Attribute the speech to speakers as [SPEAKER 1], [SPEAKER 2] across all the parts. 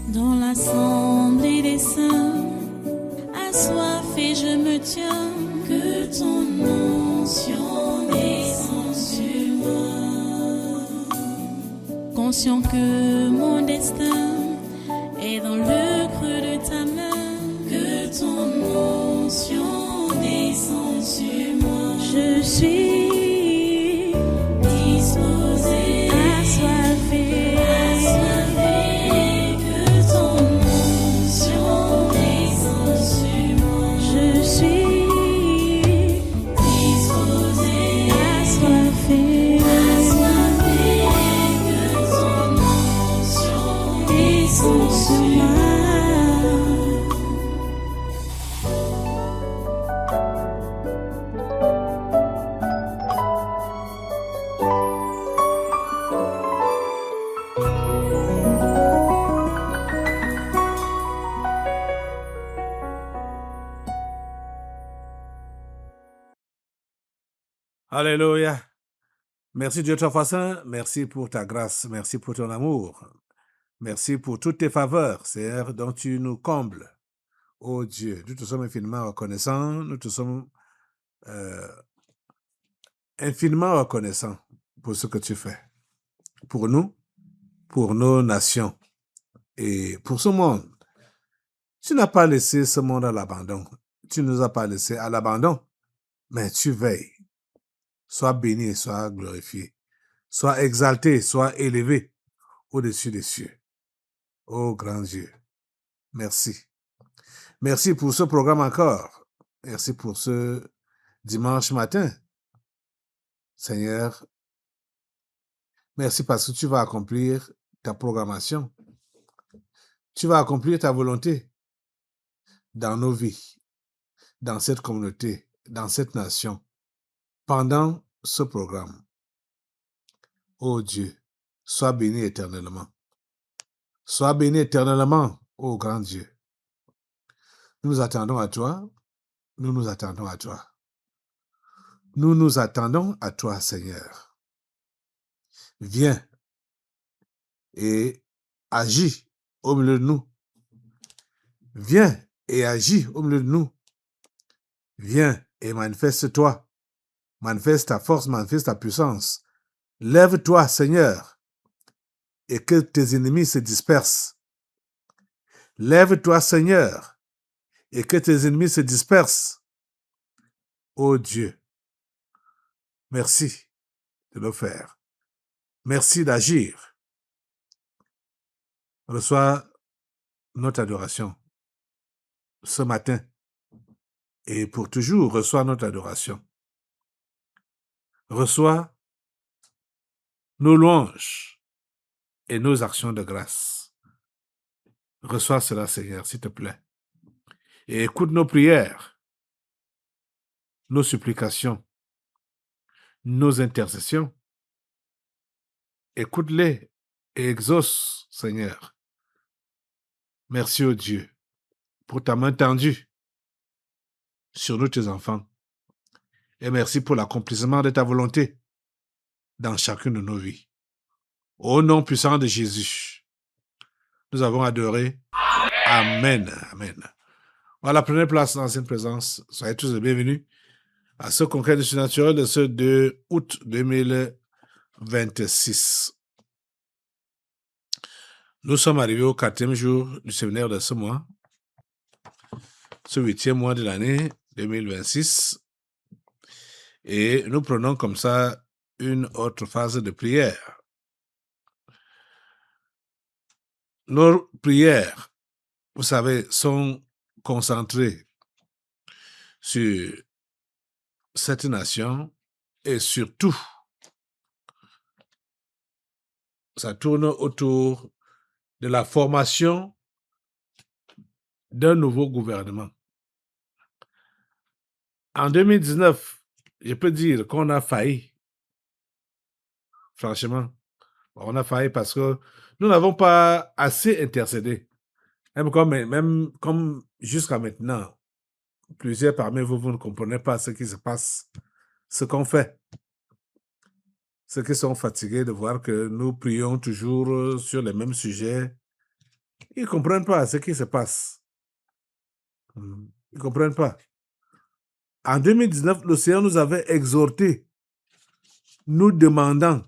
[SPEAKER 1] Dans l'assemblée des saints, assoiffé je me tiens, que ton onction descende sur moi. Conscient que mon destin est dans le creux de ta main, que ton onction descende sur moi. Je suis disposé, assoiffé, que ton onction descende sur moi. Je suis disposé, assoiffé, que ton onction descende sur moi.
[SPEAKER 2] Alléluia. Merci Dieu trois saint, merci pour ta grâce, merci pour ton amour. Merci pour toutes tes faveurs, Seigneur, dont tu nous combles. Oh Dieu, nous te sommes infiniment reconnaissants, nous te sommes infiniment reconnaissants pour ce que tu fais. Pour nous, pour nos nations et pour ce monde. Tu n'as pas laissé ce monde à l'abandon. Tu ne nous as pas laissé à l'abandon, mais tu veilles. Sois béni et sois glorifié. Sois exalté, sois élevé au-dessus des cieux. Ô grand Dieu, merci. Merci pour ce programme encore. Merci pour ce dimanche matin. Seigneur, merci parce que tu vas accomplir ta programmation. Tu vas accomplir ta volonté dans nos vies, dans cette communauté, dans cette nation, pendant ce programme. Ô Dieu, sois béni éternellement. Sois béni éternellement, ô grand Dieu. Nous nous attendons à toi. Nous nous attendons à toi. Nous nous attendons à toi, Seigneur. Viens et agis au milieu de nous. Viens et agis au milieu de nous. Viens et manifeste-toi. Manifeste ta force, manifeste ta puissance. Lève-toi, Seigneur, et que tes ennemis se dispersent. Lève-toi, Seigneur, et que tes ennemis se dispersent. Ô Dieu, merci de le faire. Merci d'agir. Reçois notre adoration ce matin et pour toujours, reçois notre adoration. Reçois nos louanges et nos actions de grâce. Reçois cela, Seigneur, s'il te plaît. Et écoute nos prières, nos supplications, nos intercessions. Écoute-les et exauce, Seigneur. Merci, ô Dieu, pour ta main tendue sur nous, tes enfants. Et merci pour l'accomplissement de ta volonté dans chacune de nos vies. Au nom puissant de Jésus, nous avons adoré. Amen. Amen. Voilà, prenez place dans l'ancienne présence. Soyez tous les bienvenus à ce congrès du surnaturel de ce 2 août 2026. Nous sommes arrivés au 4e jour du séminaire de ce mois, ce 8e mois de l'année 2026. Et nous prenons comme ça une autre phase de prière. Nos prières, vous savez, sont concentrées sur cette nation et surtout, ça tourne autour de la formation d'un nouveau gouvernement. En 2019, je peux dire qu'on a failli. Franchement, on a failli parce que nous n'avons pas assez intercédé. Même comme jusqu'à maintenant, plusieurs parmi vous, vous ne comprenez pas ce qui se passe, ce qu'on fait. Ceux qui sont fatigués de voir que nous prions toujours sur les mêmes sujets Ils ne comprennent pas ce qui se passe. Ils ne comprennent pas. En 2019, le Seigneur nous avait exhortés, nous demandant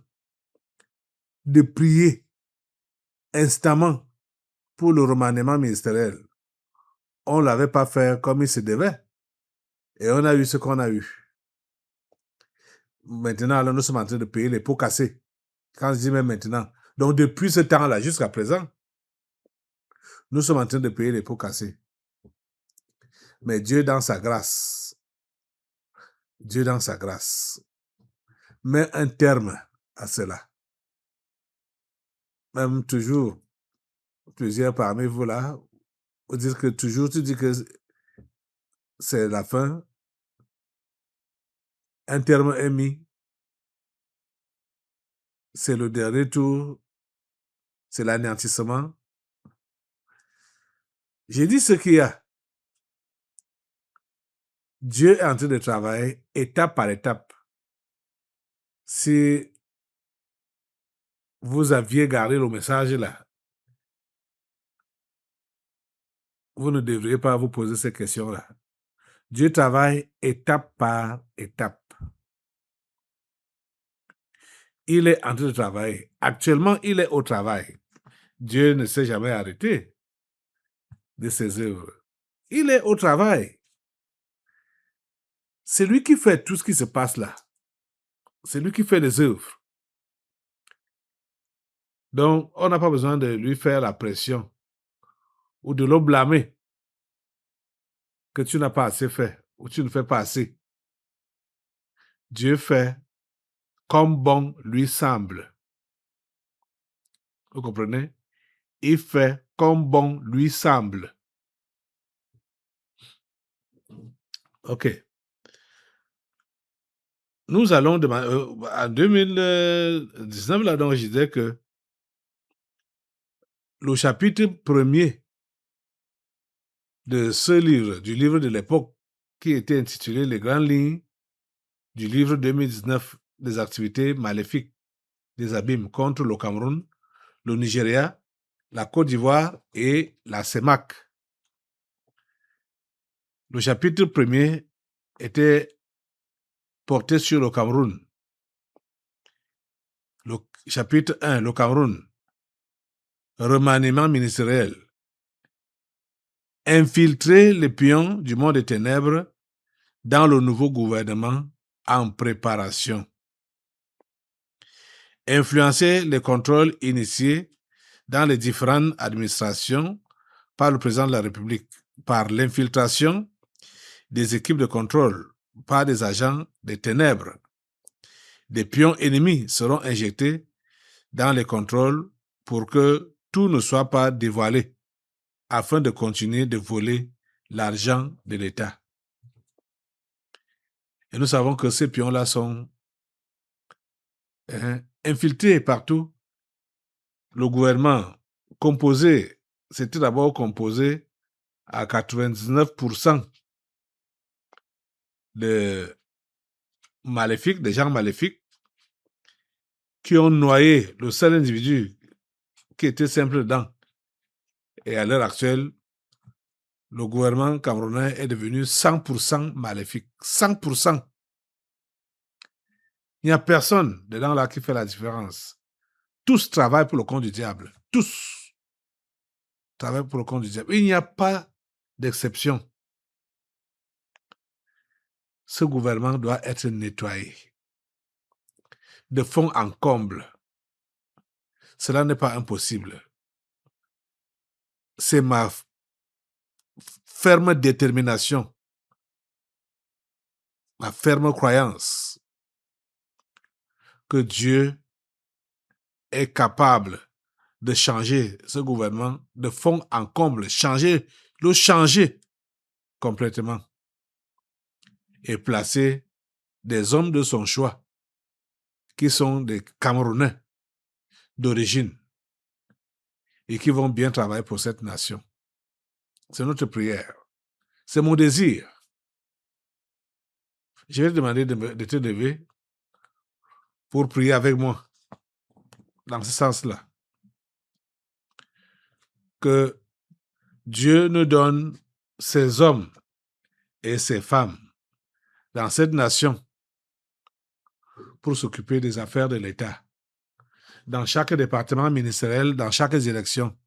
[SPEAKER 2] de prier instamment pour le remaniement ministériel. On ne l'avait pas fait comme il se devait. Et on a eu ce qu'on a eu. Maintenant, alors, nous sommes en train de payer les pots cassés. Quand je dis même maintenant. Donc, depuis ce temps-là jusqu'à présent, nous sommes en train de payer les pots cassés. Mais Dieu, dans sa grâce, met un terme à cela. Même toujours, plusieurs parmi vous là, vous dites que toujours, tu dis que c'est la fin. Un terme est mis. C'est le dernier tour. C'est l'anéantissement. J'ai dit ce qu'il y a. Dieu est en train de travailler étape par étape. Si vous aviez gardé le message là, vous ne devriez pas vous poser ces questions-là. Dieu travaille étape par étape. Il est en train de travailler. Actuellement, il est au travail. Dieu ne s'est jamais arrêté de ses œuvres. Il est au travail. C'est lui qui fait tout ce qui se passe là. C'est lui qui fait les œuvres. Donc, on n'a pas besoin de lui faire la pression ou de le blâmer que tu n'as pas assez fait ou tu ne fais pas assez. Dieu fait comme bon lui semble. Vous comprenez? Il fait comme bon lui semble. OK. Nous allons demander, en 2019, là, donc, je disais que le chapitre 1er de ce livre, du livre de l'époque, qui était intitulé Les grandes lignes du livre 2019 des activités maléfiques des abîmes contre le Cameroun, le Nigeria, la Côte d'Ivoire et la CEMAC. Le chapitre 1er était porté sur le Cameroun. Le chapitre 1, le Cameroun, remaniement ministériel. Infiltrer les pions du monde des ténèbres dans le nouveau gouvernement en préparation. Influencer les contrôles initiés dans les différentes administrations par le président de la République, par l'infiltration des équipes de contrôle par des agents des ténèbres. Des pions ennemis seront injectés dans les contrôles pour que tout ne soit pas dévoilé, afin de continuer de voler l'argent de l'État. Et nous savons que ces pions-là sont infiltrés partout. Le gouvernement composé, c'était d'abord composé à 99% de maléfiques, des gens maléfiques, qui ont noyé le seul individu qui était simple dedans. Et à l'heure actuelle, le gouvernement camerounais est devenu 100% maléfique. 100%. Il n'y a personne dedans là qui fait la différence. Tous travaillent pour le compte du diable. Tous travaillent pour le compte du diable. Il n'y a pas d'exception. Ce gouvernement doit être nettoyé de fond en comble. Cela n'est pas impossible. C'est ma ferme détermination, ma ferme croyance que Dieu est capable de changer ce gouvernement de fond en comble, le changer complètement et placer des hommes de son choix qui sont des Camerounais d'origine et qui vont bien travailler pour cette nation. C'est notre prière. C'est mon désir. Je vais te demander de te lever pour prier avec moi dans ce sens-là. Que Dieu nous donne ses hommes et ses femmes dans cette nation pour s'occuper des affaires de l'État. Dans chaque département ministériel, dans chaque direction,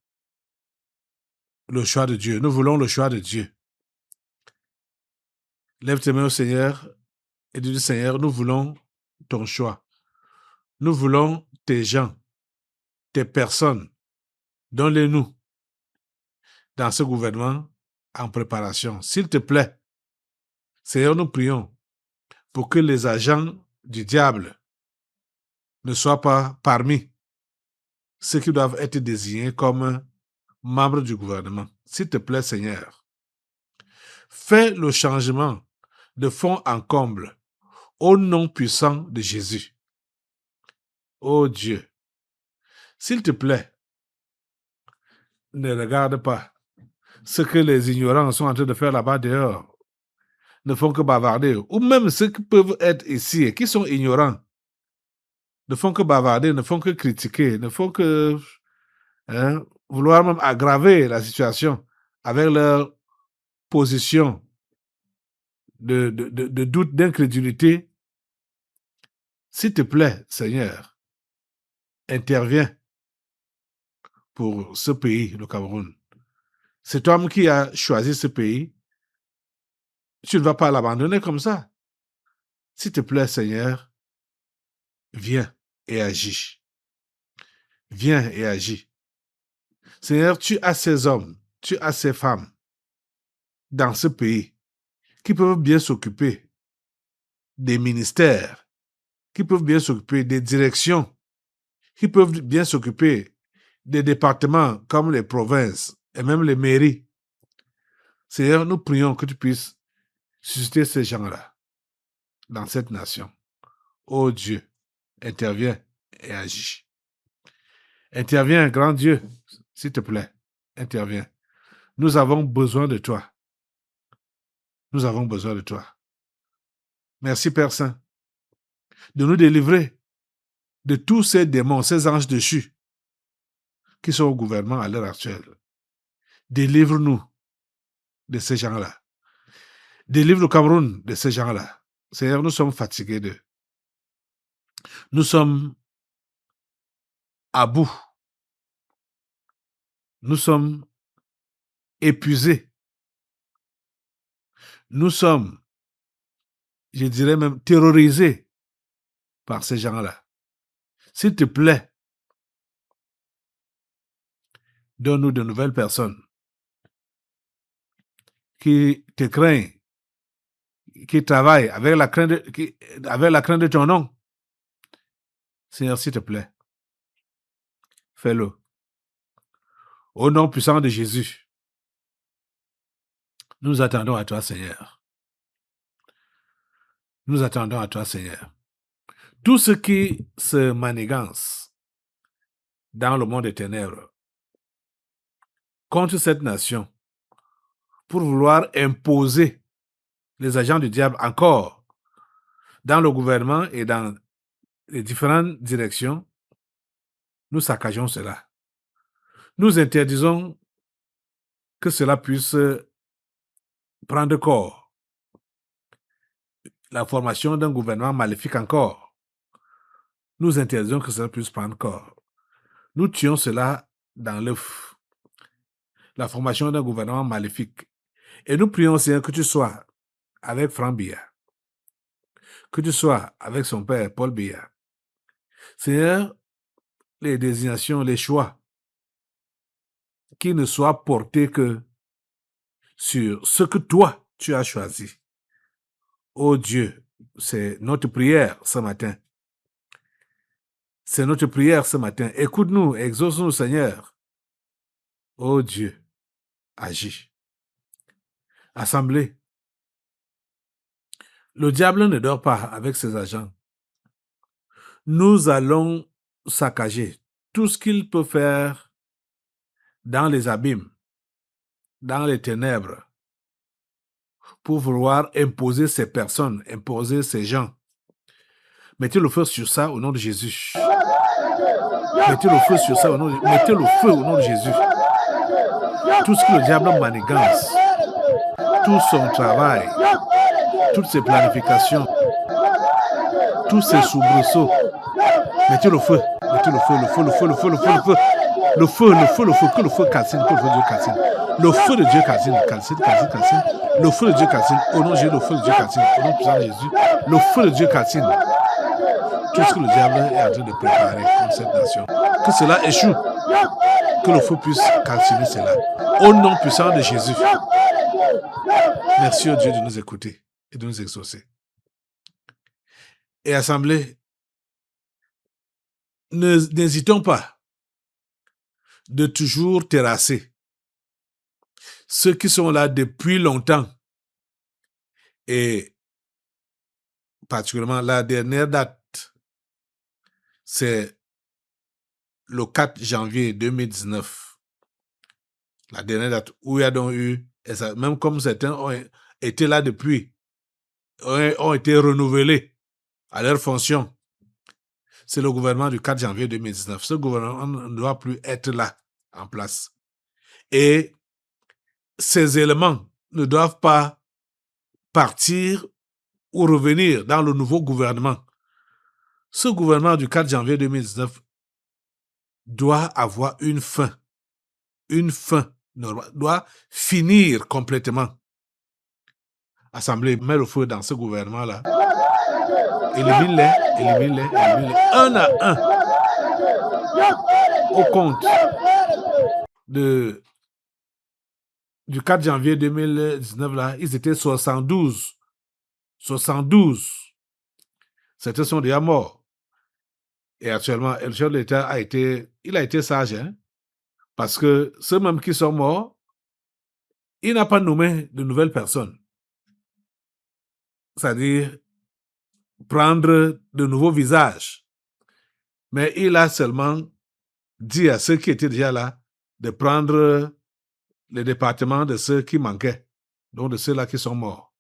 [SPEAKER 2] le choix de Dieu. Nous voulons le choix de Dieu. Lève tes mains au Seigneur et dis, Seigneur, nous voulons ton choix. Nous voulons tes gens, tes personnes. Donne-les-nous dans ce gouvernement en préparation. S'il te plaît, Seigneur, nous prions pour que les agents du diable ne soient pas parmi ceux qui doivent être désignés comme membres du gouvernement. S'il te plaît, Seigneur, fais le changement de fond en comble au nom puissant de Jésus. Ô Dieu, s'il te plaît, ne regarde pas ce que les ignorants sont en train de faire là-bas dehors. Ne font que bavarder. Ou même ceux qui peuvent être ici et qui sont ignorants ne font que bavarder, ne font que critiquer, ne font que vouloir même aggraver la situation avec leur position de doute, d'incrédulité. S'il te plaît, Seigneur, interviens pour ce pays, le Cameroun. C'est toi qui as choisi ce pays. Tu ne vas pas l'abandonner comme ça. S'il te plaît, Seigneur, viens et agis. Viens et agis. Seigneur, tu as ces hommes, tu as ces femmes dans ce pays qui peuvent bien s'occuper des ministères, qui peuvent bien s'occuper des directions, qui peuvent bien s'occuper des départements comme les provinces et même les mairies. Seigneur, nous prions que tu puisses susciter ces gens-là dans cette nation. Ô Dieu, interviens et agis. Interviens, grand Dieu, s'il te plaît, interviens. Nous avons besoin de toi. Nous avons besoin de toi. Merci, Père Saint, de nous délivrer de tous ces démons, ces anges déchus qui sont au gouvernement à l'heure actuelle. Délivre-nous de ces gens-là. Délivre le Cameroun de ces gens-là. Seigneur, nous sommes fatigués d'eux. Nous sommes à bout. Nous sommes épuisés. Nous sommes, je dirais même, terrorisés par ces gens-là. S'il te plaît, donne-nous de nouvelles personnes qui te craignent, qui travaillent avec la crainte de ton nom. Seigneur, s'il te plaît, fais-le. Au nom puissant de Jésus, nous attendons à toi, Seigneur. Nous attendons à toi, Seigneur. Tout ce qui se manigance dans le monde des ténèbres contre cette nation pour vouloir imposer les agents du diable encore dans le gouvernement et dans les différentes directions, nous saccageons cela. Nous interdisons que cela puisse prendre corps. La formation d'un gouvernement maléfique encore. Nous interdisons que cela puisse prendre corps. Nous tuons cela dans l'œuf. La formation d'un gouvernement maléfique. Et nous prions, Seigneur, que tu sois avec Franck Biya. Que tu sois avec son père, Paul Biya. Seigneur, les désignations, les choix, qui ne soient portés que sur ce que toi, tu as choisi. Oh Dieu, c'est notre prière ce matin. C'est notre prière ce matin. Écoute-nous, exauce-nous, Seigneur. Oh Dieu, agis. Assemblée. Le diable ne dort pas avec ses agents. Nous allons saccager tout ce qu'il peut faire dans les abîmes, dans les ténèbres, pour vouloir imposer ces personnes, imposer ces gens. Mettez le feu sur ça au nom de Jésus. Mettez le feu sur ça au nom de... Mettez le feu au nom de Jésus. tout ce que le diable manigance, tout son travail, toutes ses planifications, tous ses soubresauts, mettez le feu, mettez le feu, le feu, le feu, le feu, le feu, le feu. Le feu, le feu, le feu, que le feu calcine, que le feu de Dieu calcine. Le feu de Dieu calcine, calcine, calcine, calcine. Le feu de Dieu calcine. Au nom de Jésus, le feu de Dieu calcine. Au nom puissant de Jésus, le feu de Dieu calcine. Tout ce que le diable est en train de préparer contre cette nation. Que cela échoue. Que le feu puisse calciner cela. Au nom puissant de Jésus. Merci au Dieu de nous écouter et de nous exaucer. Et assemblée, n'hésitons pas de toujours terrasser ceux qui sont là depuis longtemps. Et particulièrement la dernière date, c'est le 4 janvier 2019. La dernière date où il y a donc eu, et ça, même comme certains ont été là depuis, ont été renouvelés à leur fonction. C'est le gouvernement du 4 janvier 2019. Ce gouvernement ne doit plus être là, en place. Et ces éléments ne doivent pas partir ou revenir dans le nouveau gouvernement. Ce gouvernement du 4 janvier 2019 doit avoir une fin. Une fin. Doit finir complètement. Assemblée, mets le feu dans ce gouvernement-là. Élimine-les, élimine-les, élimine-les, un à un. Au compte du 4 janvier 2019, là, ils étaient 72. 72. Certains sont déjà morts. Et actuellement, le chef de l'État a été sage, hein, parce que ceux mêmes qui sont morts, il n'a pas nommé de nouvelles personnes. C'est-à-dire prendre de nouveaux visages. Mais il a seulement dit à ceux qui étaient déjà là de prendre les départements de ceux qui manquaient, donc de ceux-là qui sont morts.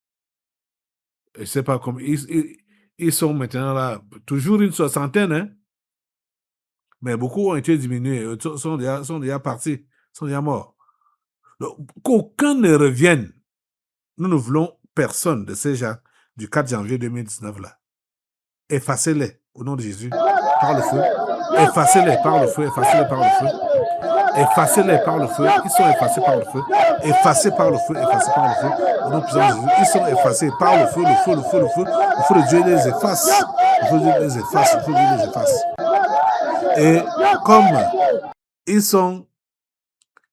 [SPEAKER 2] Et c'est pas comme ils sont maintenant là, toujours une soixantaine, hein? Mais beaucoup ont été diminués, sont déjà partis, sont déjà morts. Donc, qu'aucun ne revienne. Nous ne voulons personne de ces gens du 4 janvier 2019 là. Effacez-les au nom de Jésus par le feu. Effacez-les par le feu, effacez-les par le feu. Effacez-les par le feu. Ils sont effacés par le feu. Effacés par le feu, effacés par le feu. Au nom puissant de Jésus, ils sont effacés par le feu, le feu, le feu, le feu. Le feu de Dieu les efface. Le feu de Dieu les efface. Le feu de Dieu les efface. Et comme ils sont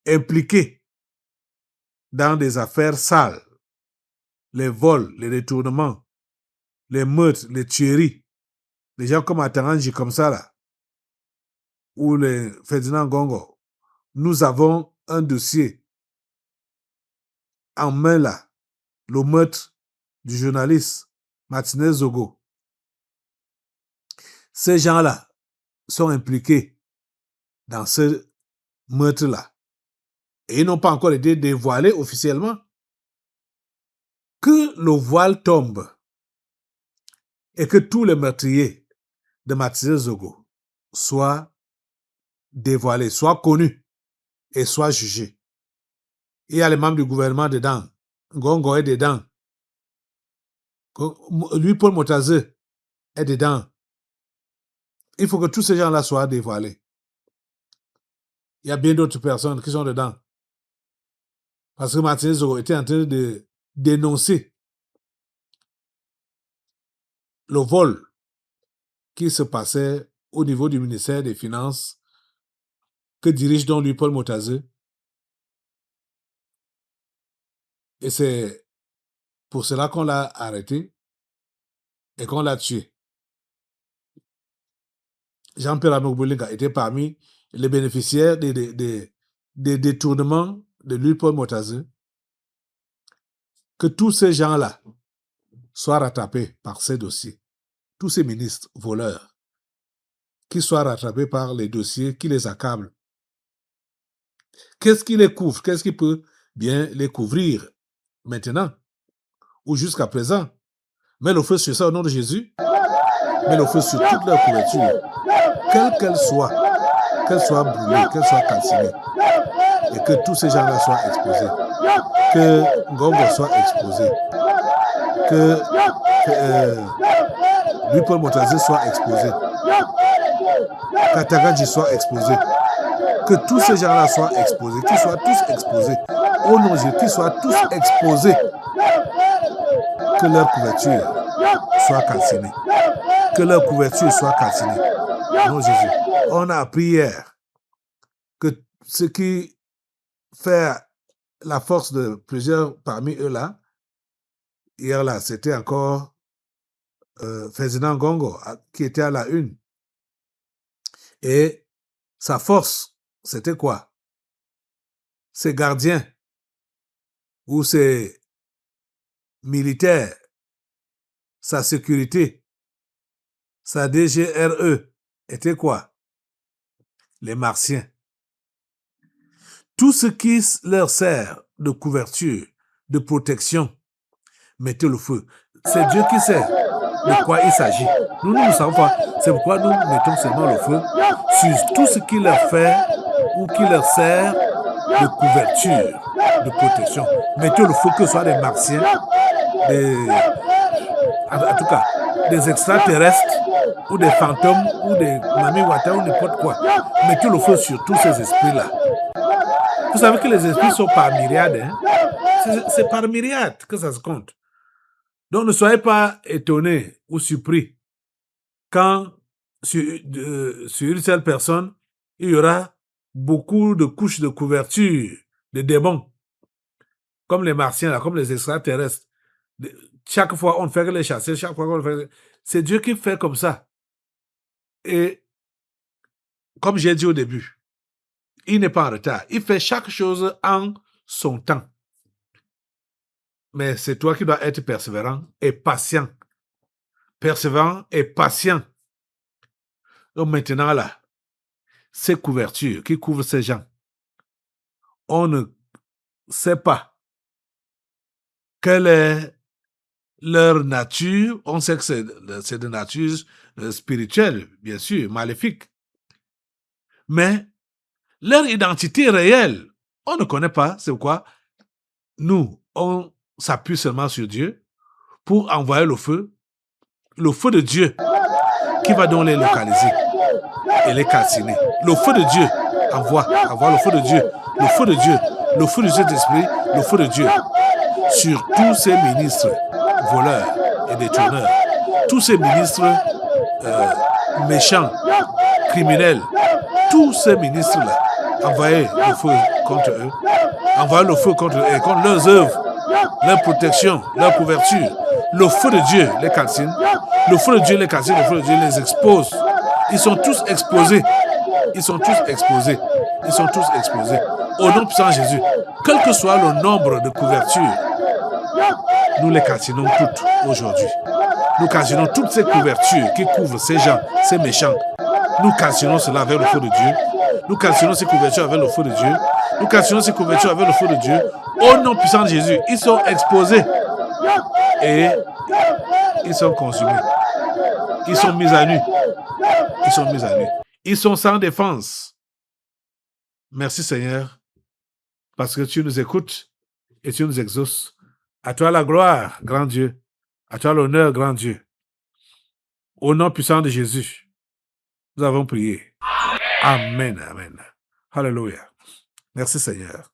[SPEAKER 2] impliqués dans des affaires sales, les vols, les détournements, les meurtres, les tueries, les gens comme Ataranji, comme ça là, ou les Ferdinand Gongo, nous avons un dossier en main là, le meurtre du journaliste Martinez Zogo. Ces gens-là sont impliqués dans ce meurtre-là. Et ils n'ont pas encore été dévoilés officiellement. Que le voile tombe et que tous les meurtriers de Martinez Zogo soient dévoilés, soient connus et soient jugés. Il y a les membres du gouvernement dedans. Gongo est dedans. Lui, Paul Motazé, est dedans. Il faut que tous ces gens-là soient dévoilés. Il y a bien d'autres personnes qui sont dedans. Parce que Martinez Zogo était en train de dénoncer le vol qui se passait au niveau du ministère des Finances que dirige donc lui Paul Motazé. Et c'est pour cela qu'on l'a arrêté et qu'on l'a tué. Jean-Pierre Amogbolinga était parmi les bénéficiaires des détournements de lui Paul Motazé. Que tous ces gens-là soient rattrapés par ces dossiers. Tous ces ministres voleurs qui soient rattrapés par les dossiers qui les accablent. Qu'est-ce qui les couvre? Qu'est-ce qui peut bien les couvrir maintenant ou jusqu'à présent? Mets le feu sur ça au nom de Jésus. Mets le feu sur toute leur couverture, quelle qu'elle soit. qu'elle soit brûlée, qu'elle soit calcinée. Et que tous ces gens-là soient exposés. Que Ngongo soit exposé. Que Louis-Paul Moutazi soit exposé. Katagadji soit exposé. Que tous ces gens-là soient exposés. Qu'ils soient tous exposés. Au nom de Jésus, qu'ils soient tous exposés. Que leur couverture soit calcinée. Que leur couverture soit calcinée. Au nom de Jésus. On a appris hier que ce qui fait la force de plusieurs parmi eux là, hier là, c'était encore Ferdinand Ngongo qui était à la une. Et sa force, c'était quoi? Ses gardiens ou ses militaires, sa sécurité, sa DGRE, était quoi? Les Martiens. Tout ce qui leur sert de couverture, de protection, mettez le feu. C'est Dieu qui sait de quoi il s'agit. Nous ne savons pas. C'est pourquoi nous mettons seulement le feu sur tout ce qui leur fait ou qui leur sert de couverture, de protection. Mettez le feu, que ce soit des Martiens, en tout cas, des extraterrestres, ou des fantômes, ou des Mami Wata, ou n'importe quoi. Mettez le feu sur tous ces esprits-là. Vous savez que les esprits sont par myriades. Hein? C'est par myriades que ça se compte. Donc ne soyez pas étonnés ou surpris quand sur une seule personne, il y aura beaucoup de couches de couverture de démons, comme les Martiens, là, comme les extraterrestres. Chaque fois, on ne fait que les chasser, chaque fois, on fait... C'est Dieu qui fait comme ça. Et comme j'ai dit au début, il n'est pas en retard. Il fait chaque chose en son temps. Mais c'est toi qui dois être persévérant et patient. Persévérant et patient. Donc maintenant là, ces couvertures qui couvrent ces gens, on ne sait pas quelle est leur nature. On sait que c'est de nature spirituelle, bien sûr, maléfique. Mais leur identité réelle, on ne connaît pas. C'est pourquoi nous, on s'appuie seulement sur Dieu pour envoyer le feu de Dieu qui va donc les localiser et les calciner. Le feu de Dieu envoie le feu de Dieu, le feu de Dieu, le feu du Saint-Esprit, le feu de Dieu sur tous ces ministres voleurs et détourneurs, tous ces ministres méchants, criminels, tous ces ministres-là, envoyez le feu contre eux, envoyez le feu contre eux et contre leurs œuvres, leur protection, leur couverture. Le feu de Dieu les calcine, le feu de Dieu les calcine, le feu de Dieu les expose. Ils sont tous exposés. Ils sont tous exposés. Ils sont tous exposés. Au nom puissant de Jésus, quel que soit le nombre de couvertures, nous les calcinons toutes aujourd'hui. Nous calcinons toutes ces couvertures qui couvrent ces gens, ces méchants. Nous calcinons cela avec le feu de Dieu. Nous calcinons ces couvertures avec le feu de Dieu. Nous calcinons ces couvertures avec le feu de Dieu. Au nom puissant de Jésus, ils sont exposés. Et ils sont consumés. Ils sont mis à nu. Ils sont mis à nu. Ils sont sans défense. Merci Seigneur, parce que tu nous écoutes et tu nous exauces. À toi la gloire, grand Dieu. À toi l'honneur, grand Dieu. Au nom puissant de Jésus, nous avons prié. Amen, amen. Alléluia. Merci Seigneur.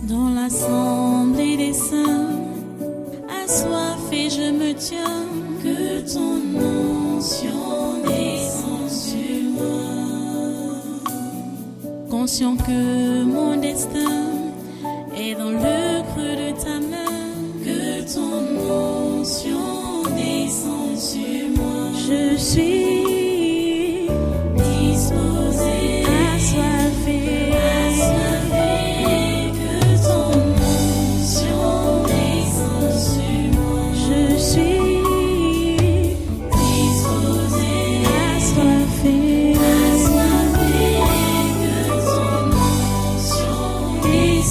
[SPEAKER 1] Dans l'assemblée des saints, assoiffé je me tiens, que ton onction descend sur moi. Conscient que mon destin est dans le creux de ta main, que ton onction descend sur moi. Je suis disposé, assoiffé.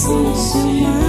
[SPEAKER 1] So